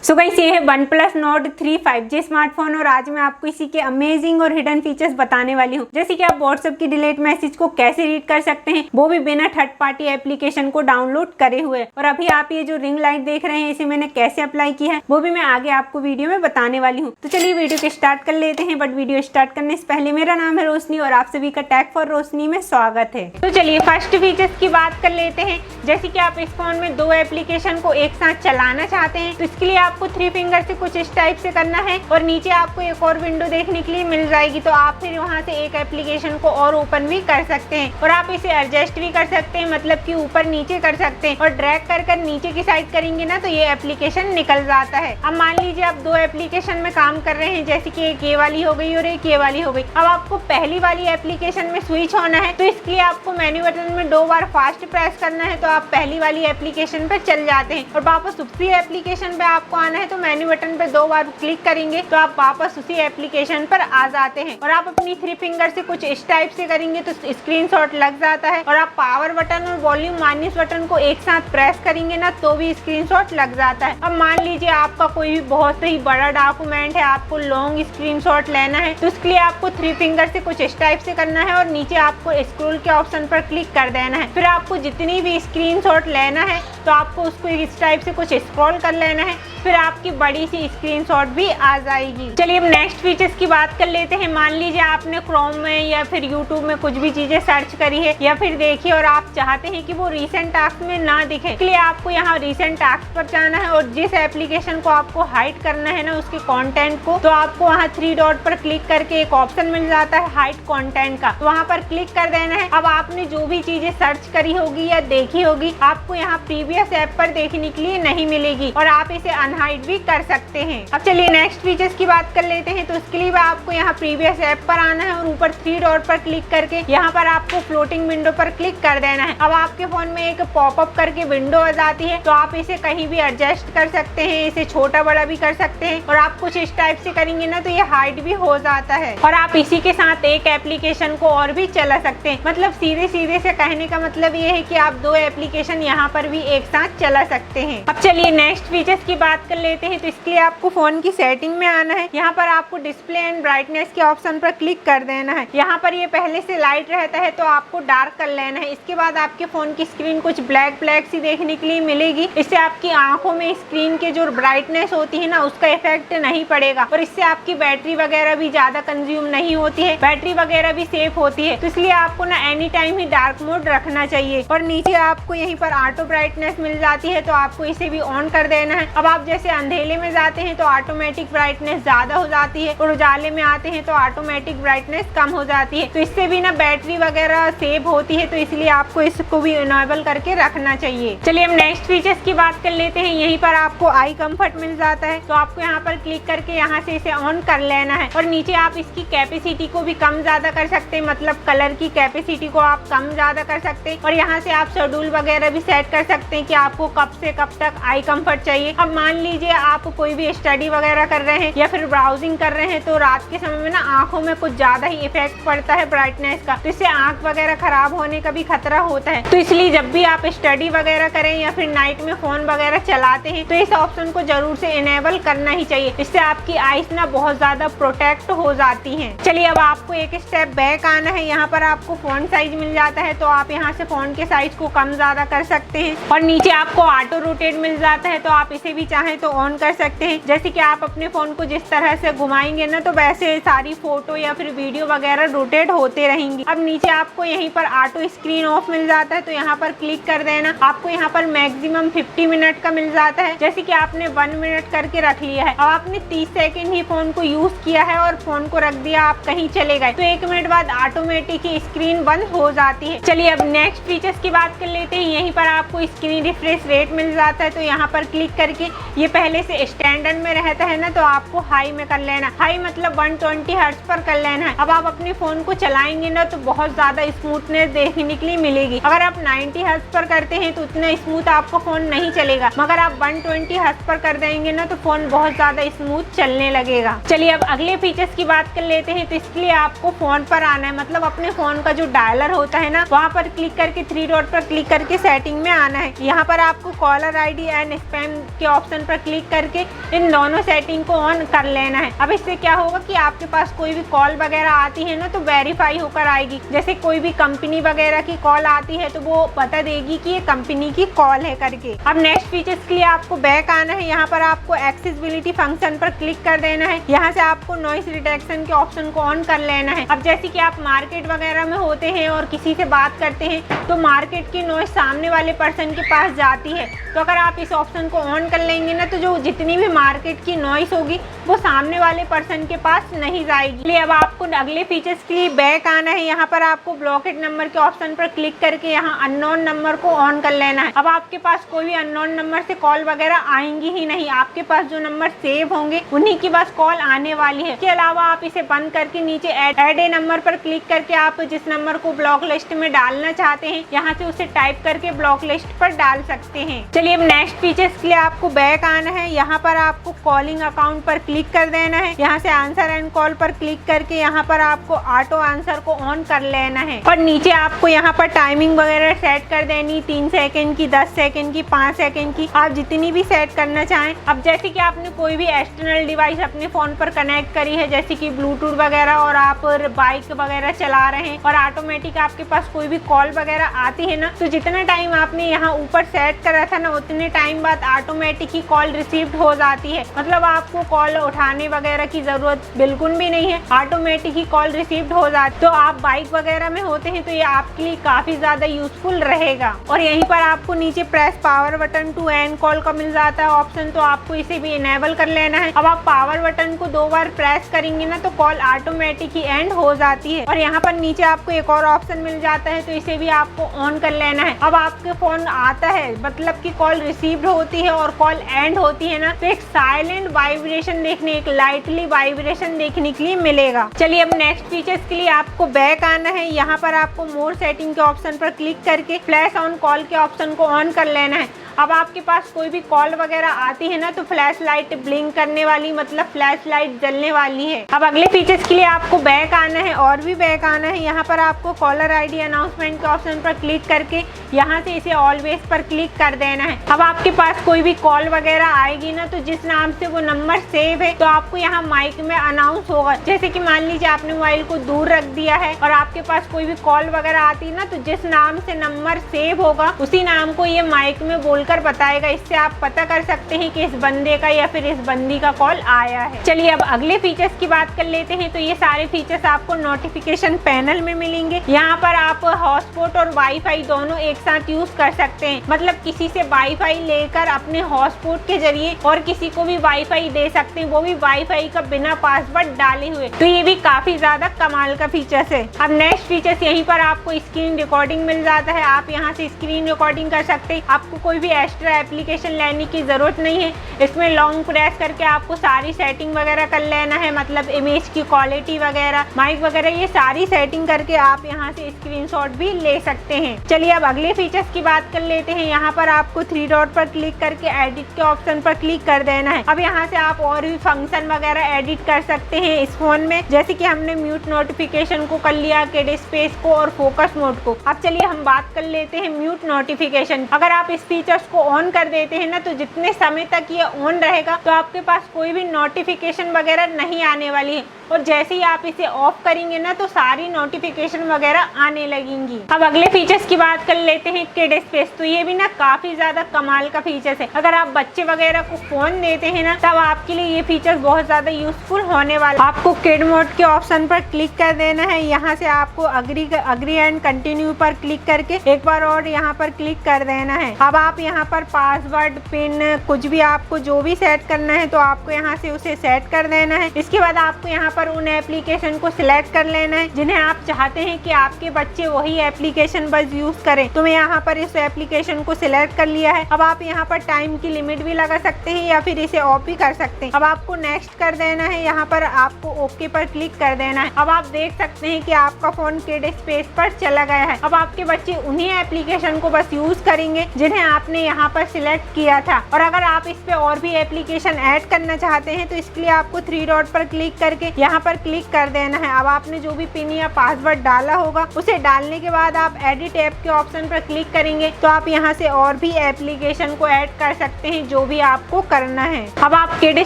So guys ये है OnePlus Nord 3 5G smartphone और आज मैं आपको इसी के अमेजिंग और हिडन फीचर्स बताने वाली हूँ। जैसे कि आप व्हाट्सएप की डिलीट मैसेज को कैसे रीड कर सकते हैं, वो भी बिना थर्ड पार्टी एप्लीकेशन को डाउनलोड करे हुए। और अभी आप ये जो रिंग लाइट देख रहे हैं इसे मैंने कैसे अप्लाई की है वो भी मैं आगे आपको वीडियो में बताने वाली हूँ। तो चलिए वीडियो को स्टार्ट कर लेते हैं। बट वीडियो स्टार्ट करने से पहले मेरा नाम है रोशनी और आप सभी का टैग फॉर रोशनी में स्वागत है। तो चलिए फर्स्ट फीचर्स की बात कर लेते हैं। जैसे कि आप इस फोन में दो एप्लीकेशन को एक साथ चलाना चाहते हैं तो इसके लिए आपको 3 फिंगर से कुछ इस टाइप से करना है और नीचे आपको एक और विंडो देखने के लिए मिल जाएगी। तो आप फिर वहां से एक एप्लीकेशन को और ओपन भी कर सकते हैं और आप इसे एडजस्ट भी कर सकते हैं, मतलब कि ऊपर नीचे कर सकते हैं। और ड्रैग कर नीचे की साइड करेंगे ना तो ये एप्लीकेशन निकल जाता है। अब मान लीजिए आप दो एप्लीकेशन में काम कर रहे हैं, जैसे कि एक ये वाली हो गई और एक ये वाली हो गई। अब आपको पहली वाली एप्लीकेशन में स्विच होना है तो इसके लिए आपको मेन्यू बटन में 2 बार फास्ट प्रेस करना है तो आप पहली वाली एप्लीकेशन पे चल जाते हैं। और वापस उसी एप्लीकेशन पे आपको आना है तो मेन्यू बटन पे 2 बार क्लिक करेंगे तो आप वापस उसी एप्लीकेशन पर आ जाते हैं। और आप अपनी 3 फिंगर से कुछ इस टाइप से करेंगे तो स्क्रीनशॉट लग जाता है। और आप पावर बटन और वॉल्यूम माइनस बटन को एक साथ प्रेस करेंगे ना तो भी स्क्रीनशॉट लग जाता है। अब मान लीजिए आपका कोई भी बहुत ही बड़ा डॉक्यूमेंट है, आपको लॉन्ग स्क्रीनशॉट लेना है तो उसके लिए आपको 3 फिंगर से कुछ इस टाइप से करना है और नीचे आपको स्क्रॉल के ऑप्शन पर क्लिक कर देना है। फिर आपको जितनी भी स्क्रीनशॉट लेना है तो आपको उसको इस टाइप से कुछ स्क्रॉल कर लेना है, फिर आपकी बड़ी सी स्क्रीनशॉट भी आ जाएगी। चलिए अब नेक्स्ट फीचर्स की बात कर लेते हैं। मान लीजिए आपने क्रोम में या फिर यूट्यूब में कुछ भी चीजें सर्च करी है या फिर देखी और आप चाहते हैं कि वो रीसेंट टास्क में ना दिखे, इसके लिए आपको यहाँ रीसेंट टास्क पर जाना है और जिस एप्लीकेशन को आपको हाइड करना है ना उसके कंटेंट को, तो आपको वहाँ 3 डॉट पर क्लिक करके एक ऑप्शन मिल जाता है हाइड कंटेंट का, तो वहाँ पर क्लिक कर देना है। अब आपने जो भी चीजें सर्च करी होगी या देखी होगी आपको यहाँ प्रीवियस ऐप पर देखने के लिए नहीं मिलेगी और आप इसे अनहाइड भी कर सकते हैं। अब चलिए नेक्स्ट फीचर्स की बात कर लेते हैं। तो उसके लिए आपको यहाँ प्रीवियस ऐप पर आना है और ऊपर 3 डॉट पर क्लिक करके यहाँ पर आपको फ्लोटिंग विंडो पर क्लिक कर देना है। अब आपके फोन में एक पॉपअप करके विंडो आ जाती है तो आप इसे कहीं भी एडजस्ट कर सकते हैं, इसे छोटा बड़ा भी कर सकते हैं और आप कुछ इस टाइप से करेंगे ना तो ये हाइड भी हो जाता है। और आप इसी के साथ एक एप्लीकेशन को और भी चला सकते हैं, मतलब सीधे से कहने का मतलब ये है कि आप 2 एप्लीकेशन यहाँ पर भी एक साथ चला सकते हैं। अब चलिए नेक्स्ट फीचर्स की बात कर लेते हैं। तो इसके लिए आपको फोन की सेटिंग में आना है, यहाँ पर आपको डिस्प्ले एंड ब्राइटनेस के ऑप्शन पर क्लिक कर देना है। यहाँ पर ये पहले से लाइट रहता है तो आपको डार्क कर लेना है। इसके बाद आपके फोन की स्क्रीन कुछ ब्लैक सी देखने के लिए मिलेगी। इससे आपकी आंखों में स्क्रीन के जो ब्राइटनेस होती है ना उसका इफेक्ट नहीं पड़ेगा और इससे आपकी बैटरी वगैरह भी ज्यादा कंज्यूम नहीं होती है, बैटरी वगैरह भी सेफ होती है। तो इसलिए आपको ना एनी टाइम ही डार्क मोड रखना चाहिए। और नीचे आपको यहीं पर ऑटो ब्राइटनेस मिल जाती है तो आपको इसे भी ऑन कर देना है। अब आप जैसे अंधेले में जाते हैं तो ऑटोमेटिक ब्राइटनेस ज्यादा हो जाती है और उजाले में आते हैं तो ऑटोमेटिक ब्राइटनेस कम हो जाती है। तो इससे भी ना बैटरी वगैरह सेव होती है, तो इसलिए आपको इसको भी इनेबल करके रखना चाहिए। चलिए हम नेक्स्ट फीचर्स की बात कर लेते हैं। यहीं पर आपको आई कंफर्ट मिल जाता है तो आपको यहाँ पर क्लिक करके यहाँ से इसे ऑन कर लेना है। और नीचे आप इसकी कैपेसिटी को भी कम ज्यादा कर सकते हैं, मतलब कलर की कैपेसिटी को आप कम ज्यादा कर सकते हैं। और यहाँ से आप शेड्यूल वगैरह भी सेट कर सकते हैं कि आपको कब से कब तक आई कंफर्ट चाहिए। अब मान लीजिए आप कोई भी स्टडी वगैरह कर रहे हैं या फिर ब्राउजिंग कर रहे हैं तो रात के समय में ना आंखों में कुछ ज्यादा ही इफेक्ट पड़ता है ब्राइटनेस का, तो इससे आंख वगैरह खराब होने का भी खतरा होता है। तो इसलिए जब भी आप स्टडी वगैरह करें या फिर नाइट में फोन वगैरह चलाते हैं तो इस ऑप्शन को जरूर से इनेबल करना ही चाहिए। इससे आपकी आईज ना बहुत ज्यादा प्रोटेक्ट हो जाती हैं। चलिए अब आपको एक स्टेप बैक आना है। यहाँ पर आपको फोन साइज मिल जाता है तो आप यहाँ से फोन के साइज को कम ज्यादा कर सकते हैं। और नीचे आपको ऑटो रोटेट मिल जाता है तो आप इसे भी चाहें तो ऑन कर सकते हैं। जैसे कि आप अपने फोन को जिस तरह से घुमाएंगे ना तो वैसे सारी फोटो या फिर वीडियो वगैरह रोटेट होते रहेंगी। अब नीचे आपको यहीं पर ऑटो स्क्रीन ऑफ मिल जाता है तो यहाँ पर क्लिक कर देना। आपको यहाँ पर मैक्सिमम 50 मिनट का मिल जाता है, जैसे कि आपने 1 मिनट करके रख लिया है। अब आपने 30 सेकेंड ही फोन को यूज किया है और फोन को रख दिया, आप कहीं चले गए तो 1 मिनट बाद ऑटोमेटिक ही स्क्रीन बंद हो जाती है। चलिए अब नेक्स्ट फीचर्स की बात कर लेते हैं। यहीं पर आपको स्क्रीन रिफ्रेश रेट मिल जाता है तो यहाँ पर क्लिक करके ये पहले से स्टैंडर्ड में रहता है ना तो आपको हाई में कर लेना। हाई मतलब 120 हर्ट्ज पर कर लेना है। अब आप अपने फोन को चलाएंगे ना तो बहुत ज्यादा स्मूथनेस देखने के लिए मिलेगी। अगर आप 90 हर्ट्ज पर करते हैं तो उतना स्मूथ आपका फोन नहीं चलेगा, मगर आप 120 हर्ट्ज पर कर देंगे ना तो फोन बहुत ज्यादा स्मूथ चलने लगेगा। चलिए अब अगले फीचर्स की बात कर लेते हैं। तो इसके लिए आपको फोन पर आना है, मतलब अपने फोन का जो डायलर होता है ना वहाँ पर क्लिक करके 3 डॉट पर क्लिक करके सेटिंग में आना है। यहाँ पर आपको कॉलर आईडी एंड स्पैम के ऑप्शन पर पर क्लिक करके इन दोनों सेटिंग को ऑन कर लेना है। अब इससे क्या होगा कि आपके पास कोई भी कॉल वगैरह आती है ना तो वेरीफाई होकर आएगी। जैसे कोई भी कंपनी वगैरह की कॉल आती है तो वो बता देगी कि ये कंपनी की कॉल है करके। अब नेक्स्ट फीचर्स के लिए आपको बैक आना है। यहाँ पर आपको एक्सेसिबिलिटी फंक्शन पर क्लिक कर देना है। यहाँ से आपको नॉइस रिडक्शन के ऑप्शन को ऑन कर लेना है। अब जैसे कि आप मार्केट वगैरह में होते हैं और किसी से बात करते हैं तो मार्केट की नॉइस सामने वाले पर्सन के पास जाती है, तो अगर आप इस ऑप्शन को ऑन कर लेंगे ना तो जो जितनी भी मार्केट की नॉइस होगी वो सामने वाले पर्सन के पास नहीं जाएगी। अब आपको अगले फीचर्स के लिए बैक आना है। यहाँ पर आपको ब्लॉकेड नंबर के ऑप्शन पर क्लिक करके यहाँ अननोन नंबर को ऑन कर लेना है। अब आपके पास कोई भी अननोन नंबर से कॉल वगैरह आएंगी ही नहीं, आपके पास जो नंबर सेव होंगे उन्हीं की बस कॉल आने वाली है। इसके अलावा आप इसे बंद करके नीचे ऐड ए नंबर पर क्लिक करके आप जिस नंबर को ब्लॉक लिस्ट में डालना चाहते हैं यहाँ से उसे टाइप करके ब्लॉक लिस्ट पर डाल सकते हैं। चलिए अब नेक्स्ट फीचर्स के लिए आपको बैक आना है। यहाँ पर आपको कॉलिंग अकाउंट पर क्लिक कर देना है। यहाँ से आंसर एंड कॉल पर क्लिक करके यहाँ पर आपको ऑटो आंसर को ऑन कर लेना है और नीचे आपको यहाँ पर टाइमिंग वगैरह सेट कर देनी, 3 सेकंड की, 10 सेकंड की, 5 सेकंड की, आप जितनी भी सेट करना चाहें। अब जैसे कि आपने कोई भी एक्सटर्नल डिवाइस अपने फोन पर कनेक्ट करी है जैसे कि ब्लूटूथ वगैरह और आप बाइक वगैरह चला रहे हैं और ऑटोमेटिक आपके पास कोई भी कॉल वगैरह आती है ना तो जितना टाइम आपने यहाँ ऊपर सेट करा था ना उतने टाइम बाद ऑटोमेटिक ही कॉल रिसीव्ड हो जाती है। मतलब आपको कॉल उठाने वगैरह की जरूरत बिल्कुल भी नहीं है, ऑटोमेटिक ही कॉल रिसीव्ड हो जाती। तो आप बाइक वगैरह में होते हैं तो ये आपके लिए काफी ज्यादा यूजफुल रहेगा। और यहीं पर आपको नीचे press power button to end call का मिल जाता है ऑप्शन, तो आपको इसे भी इनेबल कर लेना है। अब आप पावर बटन को 2 बार प्रेस करेंगे ना तो कॉल ऑटोमेटिक ही एंड हो जाती है। और यहाँ पर नीचे आपको एक और ऑप्शन मिल जाता है तो इसे भी आपको ऑन कर लेना है। अब आपके फोन आता है मतलब कि कॉल रिसीव्ड होती है और कॉल एंड होती है ना तो एक साइलेंट वाइब्रेशन देखने, एक लाइटली वाइब्रेशन देखने के लिए मिलेगा। चलिए अब नेक्स्ट फीचर्स के लिए आपको बैक आना है। यहाँ पर आपको मोर सेटिंग के ऑप्शन पर क्लिक करके फ्लैश ऑन कॉल के ऑप्शन को ऑन कर लेना है। अब आपके पास कोई भी कॉल वगैरह आती है ना तो फ्लैश लाइट ब्लिंक करने वाली, मतलब फ्लैश लाइट जलने वाली है। अब अगले फीचर्स के लिए आपको बैक आना है और भी बैक आना है। यहाँ पर आपको कॉलर आईडी अनाउंसमेंट के ऑप्शन पर क्लिक करके यहाँ से इसे ऑलवेज पर क्लिक कर देना है। अब आपके पास कोई भी कॉल वगैरह आएगी ना तो जिस नाम से वो नंबर सेव है तो आपको यहाँ माइक में अनाउंस होगा। जैसे कि मान लीजिए आपने मोबाइल को दूर रख दिया है और आपके पास कोई भी कॉल वगैरह आती है ना तो जिस नाम से नंबर सेव होगा उसी नाम को ये माइक में बोलकर बताएगा। इससे आप पता कर सकते हैं कि इस बंदे का या फिर इस बंदी का कॉल आया है। चलिए अब अगले फीचर्स की बात कर लेते हैं। तो ये सारे फीचर्स आपको नोटिफिकेशन पैनल में मिलेंगे। यहाँ पर आप हॉटस्पॉट और वाईफाई दोनों एक साथ यूज कर सकते हैं। मतलब किसी से वाईफाई लेकर अपने हॉटस्पॉट के जरिए और किसी को भी वाईफाई दे सकते हैं, वो भी वाईफाई का बिना पासवर्ड डाले हुए। तो ये भी काफी ज्यादा कमाल का फीचर्स है। अब नेक्स्ट फीचर्स यहीं पर आपको स्क्रीन रिकॉर्डिंग मिल जाता है। आप यहाँ से स्क्रीन रिकॉर्डिंग कर सकते हैं। आपको कोई भी एक्स्ट्रा एप्लीकेशन लेने की जरूरत नहीं है। इसमें लॉन्ग प्रेस करके आपको सारी सेटिंग वगैरह कर लेना है, मतलब इमेज की क्वालिटी वगैरह, माइक वगैरह, ये सारी सेटिंग करके आप यहाँ से स्क्रीनशॉट भी ले सकते हैं। चलिए अब अगले फीचर्स की बात कर लेते हैं। यहाँ पर आपको 3 डॉट पर क्लिक करके एडिट के ऑप्शन पर क्लिक कर देना है। अब यहाँ से आप और भी फंक्शन वगैरह एडिट कर सकते हैं इस फोन में, जैसे कि हमने म्यूट नोटिफिकेशन को कर लिया, किड स्पेस को और फोकस मोड को। अब चलिए हम बात कर लेते हैं म्यूट नोटिफिकेशन। अगर आप इस फीचर्स को ऑन कर देते हैं ना तो जितने समय तक ये ऑन रहेगा तो आपके पास कोई भी नोटिफिकेशन वगैरह नहीं आने वाली है, और जैसे ही आप इसे ऑफ करेंगे ना तो सारी नोटिफिकेशन वगैरह आने लगेंगी। अब अगले फीचर्स की बात कर लेते हैं किड स्पेस। तो ये भी ना काफी ज्यादा कमाल का फीचर्स है। अगर आप बच्चे वगैरह को फोन देते हैं ना तब आपके लिए ये फीचर्स बहुत ज्यादा यूजफुल होने वाला। आपको किड मोड के ऑप्शन पर क्लिक कर देना है। यहाँ से आपको अग्री एंड कंटिन्यू पर क्लिक करके एक बार और यहाँ पर क्लिक कर देना है। अब आप यहाँ पर पासवर्ड, पिन, कुछ भी आपको जो भी सेट करना है तो आपको यहाँ से उसे सेट कर देना है। इसके बाद आपको यहाँ पर उन एप्लीकेशन को सिलेक्ट कर लेना है जिन्हें आप चाहते हैं कि आपके बच्चे वही एप्लीकेशन बस यूज करें। तो मैं यहाँ पर इस एप्लीकेशन को सिलेक्ट कर लिया है। अब आप यहाँ पर टाइम की लिमिट भी लगा सकते हैं या फिर इसे ऑफ भी कर सकते हैं। अब आपको नेक्स्ट कर देना है। यहाँ पर आपको ओके पर क्लिक कर देना है। अब आप देख सकते हैं कि आपका फोन किड स्पेस पर चला गया है। अब आपके बच्चे उन्हीं एप्लीकेशन को बस यूज करेंगे जिन्हें आपने यहाँ पर सिलेक्ट किया था। और अगर आप इस पे और भी एप्लीकेशन ऐड करना चाहते हैं तो इसके लिए आपको 3 डॉट पर क्लिक करके यहाँ पर क्लिक कर देना है। अब आपने जो भी पिन या पासवर्ड डाला होगा उसे डालने के बाद आप एडिट ऐप के ऑप्शन पर क्लिक करेंगे तो आप यहाँ से और भी एप्लीकेशन को ऐड कर सकते हैं जो भी आपको करना है। अब आप किड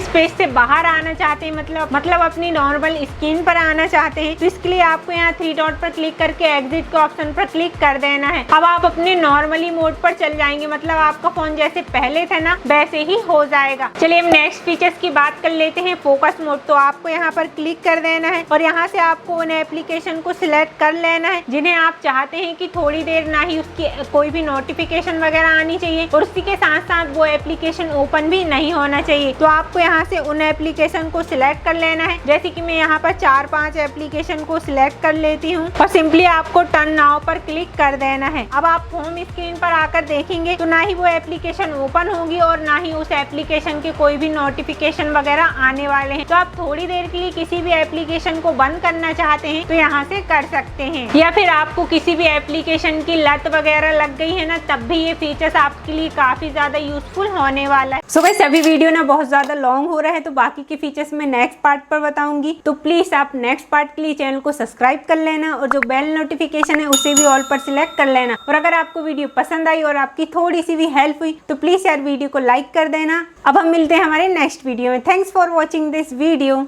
स्पेस से बाहर आना चाहते हैं, मतलब अपनी नॉर्मल स्क्रीन पर आना चाहते हैं, तो इसके लिए आपको यहाँ 3 डॉट पर क्लिक करके एग्जिट के ऑप्शन पर क्लिक कर देना है। अब आप अपने नॉर्मली मोड पर चल जाएंगे, मतलब आपका फोन जैसे पहले था ना वैसे ही हो जाएगा। चलिए हम नेक्स्ट फीचर्स की बात कर लेते हैं। फोकस मोड, तो आपको यहाँ पर क्लिक कर देना है और यहाँ से आपको उन एप्लीकेशन को सिलेक्ट कर लेना है जिन्हें आप चाहते हैं कि थोड़ी देर ना ही उसकी कोई भी नोटिफिकेशन वगैरह आनी चाहिए और उसी के साथ साथ वो एप्लीकेशन ओपन भी नहीं होना चाहिए। तो आपको यहाँ से उन एप्लीकेशन को सिलेक्ट कर लेना है। जैसे कि मैं यहाँ पर 4-5 एप्लीकेशन को सिलेक्ट कर लेती हूँ और सिंपली आपको टर्न नाउ पर क्लिक कर देना है। अब आप होम स्क्रीन पर आकर देखेंगे तो ना ही वो एप्लीकेशन ओपन होगी और ना ही उस एप्लीकेशन के कोई भी नोटिफिकेशन वगैरह आने वाले हैं। तो आप थोड़ी देर के लिए किसी भी एप्लीकेशन को बंद करना चाहते हैं तो यहाँ से कर सकते हैं, या फिर आपको किसी भी एप्लीकेशन की लत वगैरह लग गई है ना तब भी ये फीचर्स आपके लिए काफी ज्यादा यूजफुल होने वाला है। सो गाइस अभी वीडियो ना बहुत ज्यादा लॉन्ग हो रहा है तो बाकी के फीचर्स मैं नेक्स्ट पार्ट पर बताऊंगी, तो प्लीज आप नेक्स्ट पार्ट के लिए चैनल को सब्सक्राइब कर लेना और जो बेल नोटिफिकेशन है उसे भी ऑल पर सिलेक्ट कर लेना। और अगर आपको वीडियो पसंद आई और आपकी थोड़ी सी भी हेल्प हुई तो प्लीज यार वीडियो को लाइक कर देना। अब हम मिलते हैं हमारे नेक्स्ट वीडियो में। Thanks for watching this video.